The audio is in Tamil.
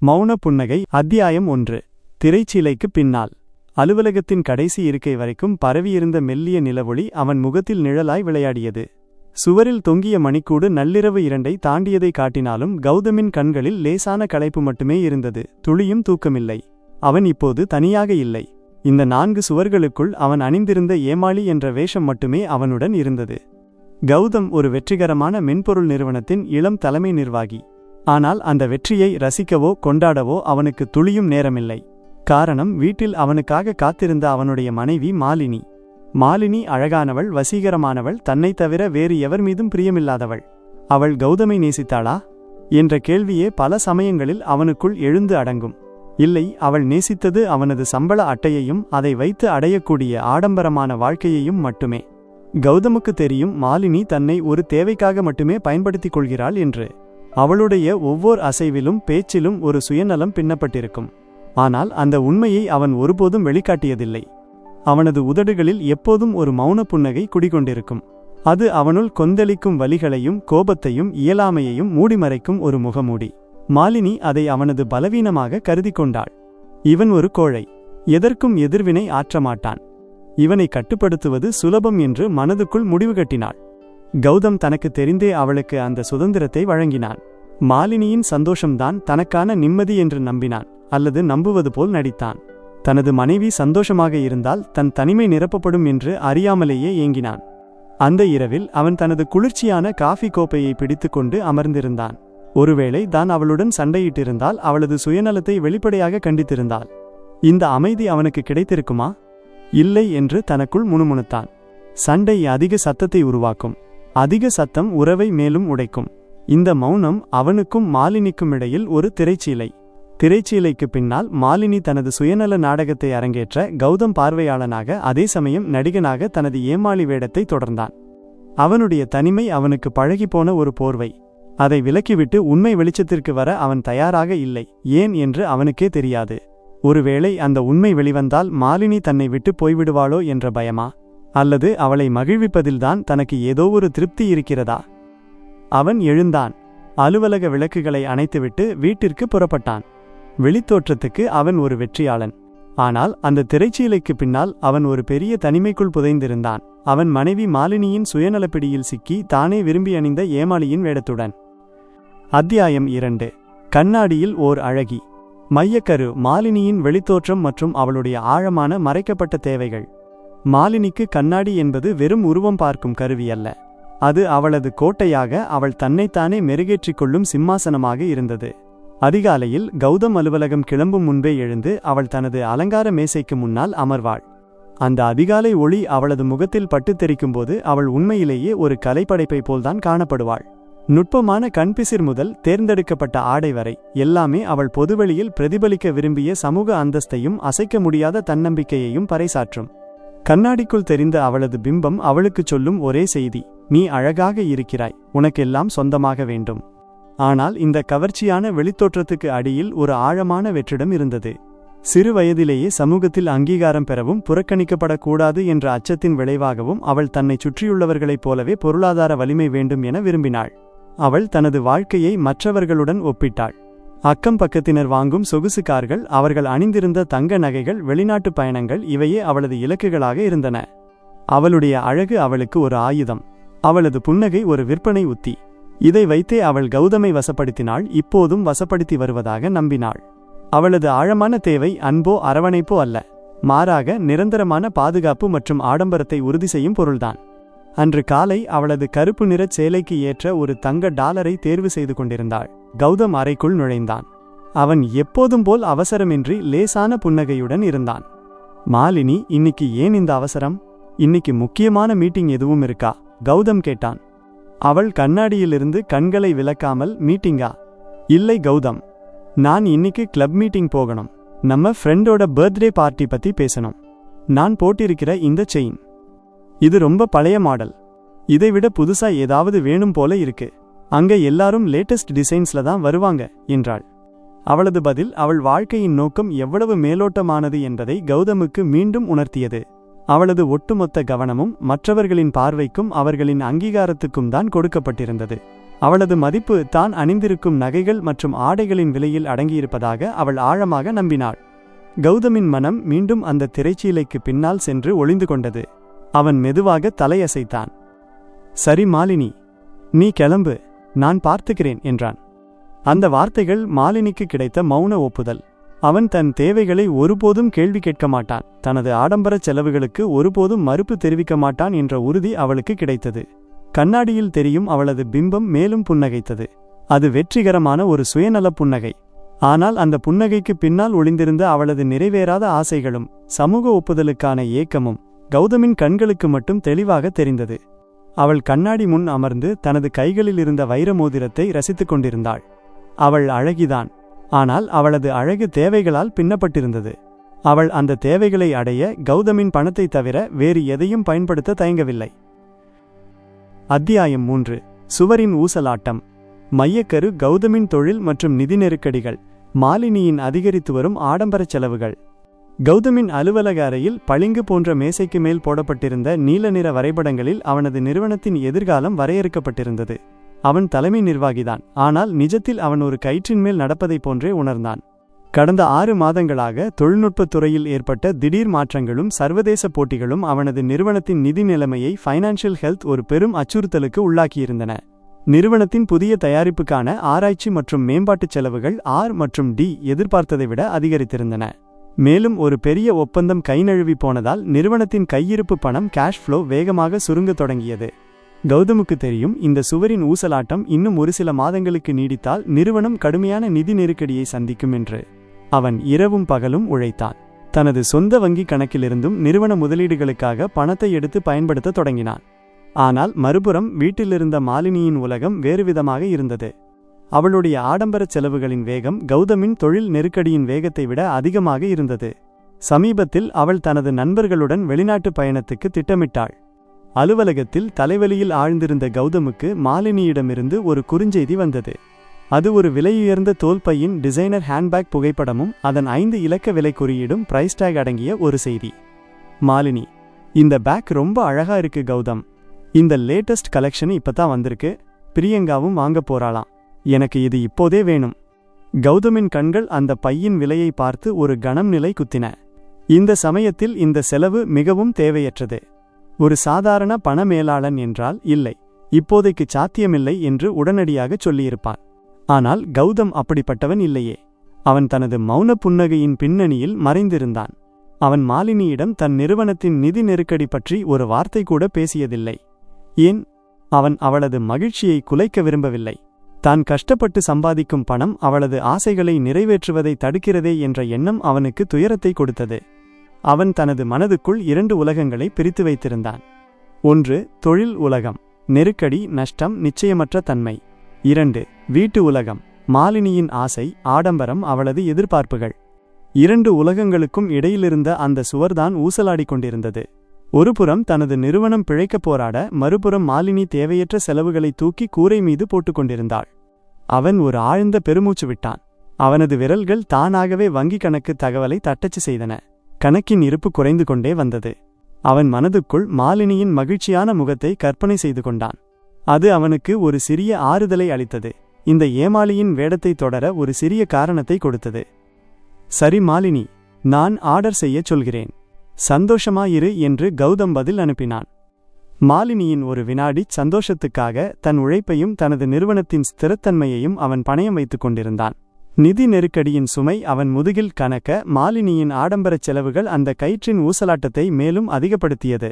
மௌன புன்னகை. அத்தியாயம் 1. திரைச்சீலைக்கு பின்னால். அலுவலகத்தின் கடைசி இருக்கை வரைக்கும் பரவியிருந்த மெல்லிய நிலவொளி அவன் முகத்தில் நிழலாய் விளையாடியது. சுவரில் தொங்கிய மணிக்கூடு நள்ளிரவு 2ஐ தாண்டியதை காட்டினாலும் கௌதமின் கண்களில் லேசான களைப்பு மட்டுமே இருந்தது. துளியும் தூக்கமில்லை. அவன் இப்போது தனியாக இல்லை. இந்த 4 சுவர்களுக்குள் அவன் அணிந்திருந்த ஏமாளி என்ற வேஷம் மட்டுமே அவனுடன் இருந்தது. கௌதம் ஒரு வெற்றிகரமான மென்பொருள் நிறுவனத்தின் இளம் தலைமை நிர்வாகி. ஆனால் அந்த வெற்றியை ரசிக்கவோ கொண்டாடவோ அவனுக்கு துளியும் நேரமில்லை. காரணம், வீட்டில் அவனுக்காக காத்திருந்த அவனுடைய மனைவி மாலினி. மாலினி அழகானவள், வசீகரமானவள், தன்னைத் தவிர வேறு எவர் மீதும் பிரியமில்லாதவள். அவள் கௌதமை நேசித்தாளா என்ற கேள்வியே பல சமயங்களில் அவனுக்குள் எழுந்து அடங்கும். இல்லை, அவள் நேசித்தது அவனது சம்பள அட்டையையும் அதை வைத்து அடையக்கூடிய ஆடம்பரமான வாழ்க்கையையும் மட்டுமே. கௌதமுக்கு தெரியும், மாலினி தன்னை ஒரு தேவைக்காக மட்டுமே பயன்படுத்திக் கொள்கிறாள் என்று. அவளுடைய ஒவ்வொரு அசைவிலும் பேச்சிலும் ஒரு சுயநலம் பின்னப்பட்டிருக்கும். ஆனால் அந்த உண்மையை அவன் ஒருபோதும் வெளிக்காட்டியதில்லை. அவனது உதடுகளில் எப்போதும் ஒரு மௌன புன்னகை குடிகொண்டிருக்கும். அது அவனுள் கொந்தளிக்கும் வலிகளையும் கோபத்தையும் இயலாமையையும் மூடிமறைக்கும் ஒரு முகமூடி. மாலினி அதை அவனது பலவீனமாக கருதி கொண்டாள். இவன் ஒரு கோழை, எதற்கும் எதிர்வினை ஆற்றமாட்டான், இவனை கட்டுப்படுத்துவது சுலபம் என்று மனதுக்குள் முடிவு கட்டினாள். கௌதம் தனக்கு தெரிந்தே அவளுக்கு அந்த சுதந்திரத்தை வழங்கினான். மாலினியின் சந்தோஷம்தான் தனக்கான நிம்மதி என்று நம்பினான், அல்லது நம்புவது போல் நடித்தான். தனது மனைவி சந்தோஷமாக இருந்தால் தன் தனிமை நிரப்பப்படும் என்று அறியாமலேயே ஏங்கினான். அந்த இரவில் அவன் தனது குளிர்ச்சியான காஃபி கோப்பையை பிடித்துக்கொண்டு அமர்ந்திருந்தான். ஒருவேளை தான் அவளுடன் சண்டையிட்டிருந்தால் அவளது சுயநலத்தை வெளிப்படையாக கண்டித்திருந்தாள். இந்த அமைதி அவனுக்கு கிடைத்திருக்குமா? இல்லை என்று தனக்குள் முணுமுணுத்தான். சண்டை அதிக சத்தத்தை உருவாக்கும். அதிக சத்தம் உறவை மேலும் உடைக்கும். இந்த மௌனம் அவனுக்கும் மாலினிக்கும் இடையில் ஒரு திரைச்சீலை. திரைச்சீலைக்கு பின்னால் மாலினி தனது சுயநல நாடகத்தை அரங்கேற்ற கௌதம் பார்வையாளனாக, அதே சமயம் நடிகனாக தனது ஏமாளி வேடத்தை தொடர்ந்தான். அவனுடைய தனிமை அவனுக்கு பழகிப்போன ஒரு போர்வை. அதை விலக்கிவிட்டு உண்மை வெளிச்சத்திற்கு வர அவன் தயாராக இல்லை. ஏன் என்று அவனுக்கே தெரியாது. ஒருவேளை அந்த உண்மை வெளிவந்தால் மாலினி தன்னை விட்டு போய்விடுவாளோ என்ற பயமா? அல்லது அவளை மகிழ்விப்பதில்தான் தனக்கு ஏதோ ஒரு திருப்தி இருக்கிறதா? அவன் எழுந்தான். அலுவலக விளக்குகளை அணைத்துவிட்டு வீட்டிற்கு புறப்பட்டான். வெளித்தோற்றத்துக்கு அவன் ஒரு வெற்றியாளன். ஆனால் அந்த திரைச்சீலைக்கு பின்னால் அவன் ஒரு பெரிய தனிமைக்குள் புதைந்திருந்தான். அவன் மனைவி மாலினியின் சுயநலப்பிடியில் சிக்கி தானே விரும்பி அணிந்த ஏமாளியின் வேடத்துடன். அத்தியாயம் 2. கண்ணாடியில் ஓர் அழகி. மையக்கரு மாலினியின் வெளித்தோற்றம் மற்றும் அவளுடைய ஆழமான மறைக்கப்பட்ட தேவைகள். மாலினிக்கு கண்ணாடி என்பது வெறும் உருவம் பார்க்கும் கருவி அல்ல. அது அவளது கோட்டையாக, அவள் தன்னைத்தானே மெருகேற்றிக் கொள்ளும் சிம்மாசனமாக இருந்தது. அதிகாலையில் கௌதம் அலுவலகம் கிளம்பும் முன்பே எழுந்து அவள் தனது அலங்கார மேசைக்கு முன்னால் அமர்வாள். அந்த அதிகாலை ஒளி அவளது முகத்தில் பட்டு தெரிக்கும்போது அவள் உண்மையிலேயே ஒரு கலைப்படைப்பை போல்தான் காணப்படுவாள். நுட்பமான கண்பிசிர் முதல் தேர்ந்தெடுக்கப்பட்ட ஆடை வரை எல்லாமே அவள் பொதுவெளியில் பிரதிபலிக்க விரும்பிய சமூக அந்தஸ்தையும் அசைக்க முடியாத தன்னம்பிக்கையையும் பறைசாற்றும். கண்ணாடிக்குள் தெரிந்த அவளது பிம்பம் அவளுக்குச் சொல்லும் ஒரே செய்தி: நீ அழகாக இருக்கிறாய், உனக்கெல்லாம் சொந்தமாக வேண்டும். ஆனால் இந்த கவர்ச்சியான வெளித்தோற்றத்துக்கு அடியில் ஒரு ஆழமான வெற்றிடம் இருந்தது. சிறு வயதிலேயே சமூகத்தில் அங்கீகாரம் பெறவும் புறக்கணிக்கப்படக்கூடாது என்ற அச்சத்தின் விளைவாகவும் அவள் தன்னை சுற்றியுள்ளவர்களைப் போலவே பொருளாதார வலிமை வேண்டும் என விரும்பினாள். அவள் தனது வாழ்க்கையை மற்றவர்களுடன் ஒப்பிட்டாள். அக்கம் பக்கத்தினர் வாங்கும் சொகுசு கார்கள், அவர்கள் அணிந்திருந்த தங்க நகைகள், வெளிநாட்டு பயணங்கள், இவையே அவளது இலக்குகளாக இருந்தன. அவளுடைய அழகு அவளுக்கு ஒரு ஆயுதம். அவளது புன்னகை ஒரு விற்பனை உத்தி. இதை வைத்தே அவள் கௌதமை வசப்படுத்தினாள், இப்போதும் வசப்படுத்தி வருவதாக நம்பினாள். அவளது ஆழமான தேவை அன்போ அரவணைப்போ அல்ல, மாறாக நிரந்தரமான பாதுகாப்பு மற்றும் ஆடம்பரத்தை உறுதி செய்யும் பொருள்தான். அன்று காலை அவளது கருப்பு நிறச் சேலைக்கு ஏற்ற ஒரு தங்க டாலரை தேர்வு செய்து கொண்டிருந்தாள். கௌதம் அறைக்குள் நுழைந்தான். அவன் எப்போதும் போல் அவசரமின்றி லேசான புன்னகையுடன் இருந்தான். மாலினி, இன்னைக்கு ஏன் இந்த அவசரம்? இன்னைக்கு முக்கியமான மீட்டிங் எதுவும் இருக்கா? கௌதம் கேட்டான். அவள் கண்ணாடியிலிருந்து கண்களை விலக்காமல், மீட்டிங்கா? இல்லை கௌதம், நான் இன்னைக்கு கிளப் மீட்டிங் போகணும். நம்ம ஃப்ரெண்டோட பர்த்டே பார்ட்டி பத்தி பேசணும். நான் போட்டிருக்கிற இந்த செயின், இது ரொம்ப பழைய மாடல். இதைவிட புதுசா ஏதாவது வேணும் போல இருக்கு. அங்க எல்லாரும் லேட்டஸ்ட் டிசைன்ஸ்ல தான் வருவாங்க என்றாள். அவளது பதில் அவள் வாழ்க்கையின் நோக்கம் எவ்வளவு மேலோட்டமானது என்பதை கௌதமுக்கு மீண்டும் உணர்த்தியது. அவளது ஒட்டுமொத்த கவனமும் மற்றவர்களின் பார்வைக்கும் அவர்களின் அங்கீகாரத்துக்கும் தான் கொடுக்கப்பட்டிருந்தது. அவளது மதிப்பு தான் அணிந்திருக்கும் நகைகள் மற்றும் ஆடைகளின் விலையில் அடங்கியிருப்பதாக அவள் ஆழமாக நம்பினாள். கௌதமின் மனம் மீண்டும் அந்த திரைச்சீலைக்கு பின்னால் சென்று ஒளிந்து கொண்டது. அவன் மெதுவாக தலையசைத்தான். சரி மாலினி, நீ கிளம்பு, நான் பார்த்துக்கிறேன் என்றான். அந்த வார்த்தைகள் மாலினிக்கு கிடைத்த மௌன ஒப்புதல். அவன் தன் தேவைகளை ஒருபோதும் கேள்வி கேட்க மாட்டான், தனது ஆடம்பர செலவுகளுக்கு ஒருபோதும் மறுப்பு தெரிவிக்க மாட்டான் என்ற உறுதி அவளுக்கு கிடைத்தது. கண்ணாடியில் தெரியும் அவளது பிம்பம் மேலும் புன்னகைத்தது. அது வெற்றிகரமான ஒரு சுயநல புன்னகை. ஆனால் அந்த புன்னகைக்கு பின்னால் ஒளிந்திருந்த அவளது நிறைவேறாத ஆசைகளும் சமூக ஒப்புதலுக்கான ஏக்கமும் கௌதமின் கண்களுக்கு மட்டும் தெளிவாக தெரிந்தது. அவள் கண்ணாடி முன் அமர்ந்து தனது கைகளில் இருந்த வைர மோதிரத்தை ரசித்துக் கொண்டிருந்தாள். அவள் அழகிதான், ஆனால் அவளது அழகு தேவைகளால் பின்னப்பட்டிருந்தது. அவள் அந்த தேவைகளை அடைய கௌதமின் பணத்தை தவிர வேறு எதையும் பயன்படுத்த தயங்கவில்லை. அத்தியாயம் 3. சுவரின் ஊசலாட்டம். மையக்கரு கௌதமின் தொழில் மற்றும் நிதி நெருக்கடிகள். மாலினியின் அதிகரித்து வரும் ஆடம்பர செலவுகள். கௌதமின் அலுவலக அறையில் பளிங்கு போன்ற மேசைக்கு மேல் போடப்பட்டிருந்த நீல நிற வரைபடங்களில் அவனது நிறுவனத்தின் எதிர்காலம் வரையறுக்கப்பட்டிருந்தது. அவன் தலைமை நிர்வாகிதான், ஆனால் நிஜத்தில் அவன் ஒரு கயிற்றின் மேல் நடப்பதைப் போன்றே உணர்ந்தான். கடந்த 6 மாதங்களாக தொழில்நுட்பத் துறையில் ஏற்பட்ட திடீர் மாற்றங்களும் சர்வதேச போட்டிகளும் அவனது நிறுவனத்தின் நிதி நிலைமையை ஃபைனான்ஷியல் ஹெல்த் ஒரு பெரும் அச்சுறுத்தலுக்கு உள்ளாக்கியிருந்தன. நிறுவனத்தின் புதிய தயாரிப்புக்கான ஆராய்ச்சி மற்றும் மேம்பாட்டுச் செலவுகள் R மற்றும் D எதிர்பார்த்ததை விட அதிகரித்திருந்தன. மேலும் ஒரு பெரிய ஒப்பந்தம் கைநழுவி போனதால் நிறுவனத்தின் கையிருப்பு பணம் கேஷ் ஃப்ளோ வேகமாக சுருங்கத் தொடங்கியது. கௌதமுக்கு தெரியும், இந்த சுவரின் ஊசலாட்டம் இன்னும் ஒரு சில மாதங்களுக்கு நீடித்தால் நிறுவனம் கடுமையான நிதி நெருக்கடியை சந்திக்கும் என்று. அவன் இரவும் பகலும் உழைத்தான். தனது சொந்த வங்கி கணக்கிலிருந்தும் நிறுவன முதலீடுகளுக்காக பணத்தை எடுத்து பயன்படுத்த தொடங்கினான். ஆனால் மறுபுறம் வீட்டிலிருந்த மாலினியின் உலகம் வேறுவிதமாக இருந்தது. அவளுடைய ஆடம்பர செலவுகளின் வேகம் கௌதமின் தொழில் நெருக்கடியின் வேகத்தை விட அதிகமாக இருந்தது. சமீபத்தில் அவள் தனது நண்பர்களுடன் வெளிநாட்டு பயணத்துக்கு திட்டமிட்டாள். அலுவலகத்தில் தலைவலியில் ஆழ்ந்திருந்த கௌதமுக்கு மாலினியிடமிருந்து ஒரு குறுஞ்செய்தி வந்தது. அது ஒரு விலையுயர்ந்த தோல்பையின் டிசைனர் ஹேண்ட்பேக் புகைப்படமும் அதன் 5 இலக்க விலை குறியீடும் பிரைஸ் டேக் அடங்கிய ஒரு செய்தி. மாலினி, இந்த பேக் ரொம்ப அழகா இருக்கு கௌதம். இந்த லேட்டஸ்ட் கலெக்ஷன் இப்பதான் வந்திருக்கு. பிரியங்காவும் வாங்க போறாளாம். எனக்கு இது இப்போதே வேணும். கௌதமின் கண்கள் அந்த பையின் விலையை பார்த்து ஒரு கணம் நிலை குத்தின. இந்த சமயத்தில் இந்த செலவு மிகவும் தேவையற்றது. ஒரு சாதாரண பண மேலாளன் என்றால் இல்லை, இப்போதைக்கு சாத்தியமில்லை என்று உடனடியாகச் சொல்லியிருப்பான். ஆனால் கௌதம் அப்படிப்பட்டவன் இல்லையே. அவன் தனது மௌன புன்னகையின் பின்னணியில் மறைந்திருந்தான். அவன் மாலினியிடம் தன் நிறுவனத்தின் நிதி நெருக்கடி பற்றி ஒரு வார்த்தை கூட பேசியதில்லை. ஏன்? அவன் அவளது மகிழ்ச்சியை குலைக்க விரும்பவில்லை. தான் கஷ்டப்பட்டு சம்பாதிக்கும் பணம் அவளது ஆசைகளை நிறைவேற்றுவதை தடுக்கிறதே என்ற எண்ணம் அவனுக்கு துயரத்தை கொடுத்தது. அவன் தனது மனதுக்குள் 2 உலகங்களை பிரித்து வைத்திருந்தான். 1. தொழில் உலகம். நெருக்கடி, நஷ்டம், நிச்சயமற்ற தன்மை. 2. வீட்டு உலகம். மாலினியின் ஆசை, ஆடம்பரம், அவளது எதிர்பார்ப்புகள். 2 உலகங்களுக்கும் இடையிலிருந்த அந்த சுவர்தான் ஊசலாடிக் கொண்டிருந்தது. ஒருபுறம் தனது நிறுவனம் பிழைக்கப் போராட, மறுபுறம் மாலினி தேவையற்ற செலவுகளை தூக்கி கூரை மீது போட்டுக்கொண்டிருந்தாள். அவன் ஒரு ஆழ்ந்த பெருமூச்சு விட்டான். அவனது விரல்கள் தானாகவே வங்கி கணக்கு தகவலை தட்டச்சு செய்தன. கணக்கின் இருப்பு குறைந்து கொண்டே வந்தது. அவன் மனதுக்குள் மாலினியின் மகிழ்ச்சியான முகத்தை கற்பனை செய்து கொண்டான். அது அவனுக்கு ஒரு சிறிய ஆறுதலை அளித்தது. இந்த ஏமாளியின் வேடத்தை தொடர ஒரு சிறிய காரணத்தை கொடுத்தது. சரி மாலினி, நான் ஆர்டர் செய்யச் சொல்கிறேன். சந்தோஷமாயிரு என்று கௌதம் பதில் அனுப்பினான். மாலினியின் ஒரு வினாடி சந்தோஷத்துக்காக தன் உழைப்பையும் தனது நிறுவனத்தின் ஸ்திரத்தன்மையையும் அவன் பணயம் வைத்துக் கொண்டிருந்தான். நிதி நெருக்கடியின் சுமை அவன் முதுகில் கனக்க மாலினியின் ஆடம்பரச் செலவுகள் அந்த கயிற்றின் ஊசலாட்டத்தை மேலும் அதிகப்படுத்தியது.